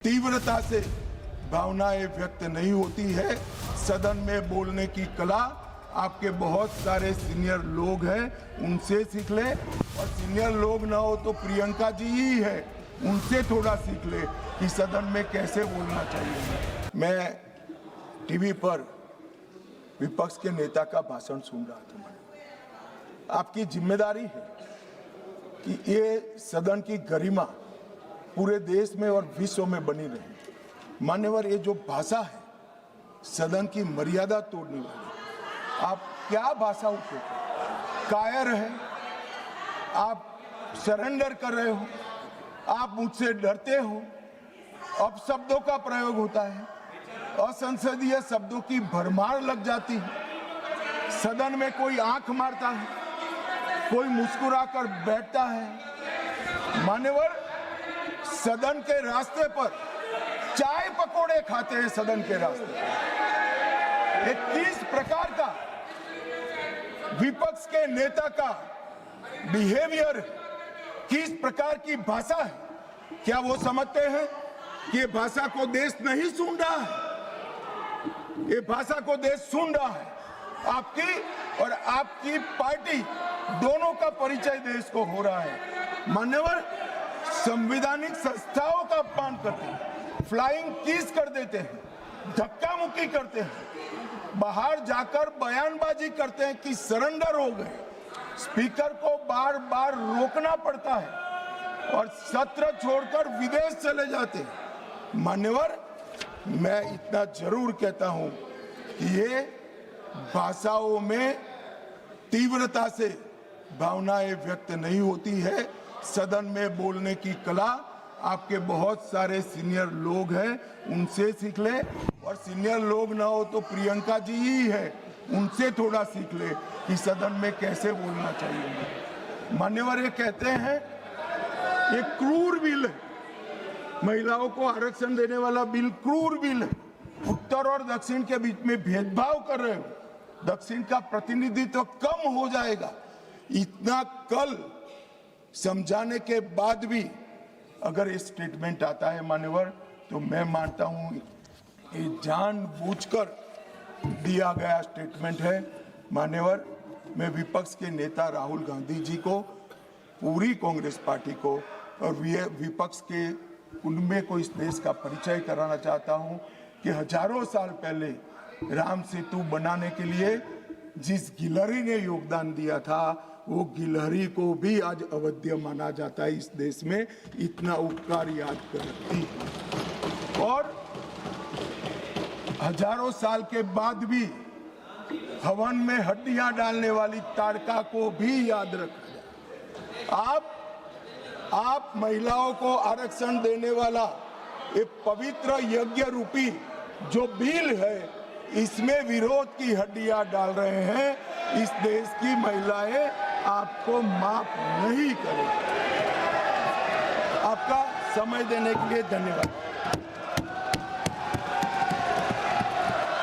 तीव्रता से भावनाएं व्यक्त नहीं होती है। सदन में बोलने की कला आपके बहुत सारे सीनियर लोग हैं, उनसे सीख ले। और सीनियर लोग ना हो तो प्रियंका जी ही है, उनसे थोड़ा सीख ले कि सदन में कैसे बोलना चाहिए। मैं टीवी पर विपक्ष के नेता का भाषण सुन रहा था। आपकी जिम्मेदारी है कि ये सदन की गरिमा पूरे देश में और विश्व में बनी रहे। मान्यवर, ये जो भाषा है सदन की मर्यादा तोड़ने वाली, आप क्या भाषा उपयोग कायर है, आप सरेंडर कर रहे हो, आप मुझसे डरते हो, अपशब्दों का प्रयोग होता है, असंसदीय शब्दों की भरमार लग जाती है। सदन में कोई आंख मारता है, कोई मुस्कुराकर बैठता है। मान्यवर, सदन के रास्ते पर चाय पकोड़े खाते हैं। सदन के रास्ते पर किस प्रकार का विपक्ष के नेता का बिहेवियर, किस प्रकार की भाषा है, क्या वो समझते हैं कि ये भाषा को देश नहीं सुन रहा है? ये भाषा को देश सुन रहा है। आपकी और आपकी पार्टी दोनों का परिचय देश को हो रहा है। मान्यवर, संवैधानिक संस्थाओं का अपमान करते हैं, फ्लाइंग किस कर देते हैं, धक्का मुक्की करते हैं, बाहर जाकर बयानबाजी करते हैं कि सरेंडर हो गए। स्पीकर को बार बार रोकना पड़ता है और सत्र छोड़कर विदेश चले जाते हैं। मान्यवर, मैं इतना जरूर कहता हूं कि ये भाषाओं में तीव्रता से भावनाएं व्यक्त नहीं होती है। सदन में बोलने की कला आपके बहुत सारे सीनियर लोग हैं, उनसे सीख ले। और सीनियर लोग ना हो तो प्रियंका जी ही है, उनसे थोड़ा सीख ले कि सदन में कैसे बोलना चाहिए। मान्यवर, ये कहते हैं ये क्रूर बिल है, महिलाओं को आरक्षण देने वाला बिल क्रूर बिल है। उत्तर और दक्षिण के बीच में भेदभाव कर रहे हो, दक्षिण का प्रतिनिधित्व कम हो जाएगा। इतना कल समझाने के बाद भी अगर ये स्टेटमेंट आता है मान्यवर, तो मैं मानता हूं ये जानबूझकर दिया गया स्टेटमेंट है। मान्यवर, मैं विपक्ष के नेता राहुल गांधी जी को, पूरी कांग्रेस पार्टी को और विपक्ष के उनमें को इस देश का परिचय कराना चाहता हूं कि हजारों साल पहले राम सेतु बनाने के लिए जिस गिलहरी ने योगदान दिया था, वो गिलहरी को भी आज अवध्य माना जाता है इस देश में। इतना उपकार याद करती है। और हजारों साल के बाद भी हवन में हड्डियां डालने वाली ताड़का को भी याद रखा। आप महिलाओं को आरक्षण देने वाला एक पवित्र यज्ञ रूपी जो बिल है, इसमें विरोध की हड्डियां डाल रहे हैं। इस देश की महिलाएं आपको माफ नहीं करें। आपका समय देने के लिए धन्यवाद।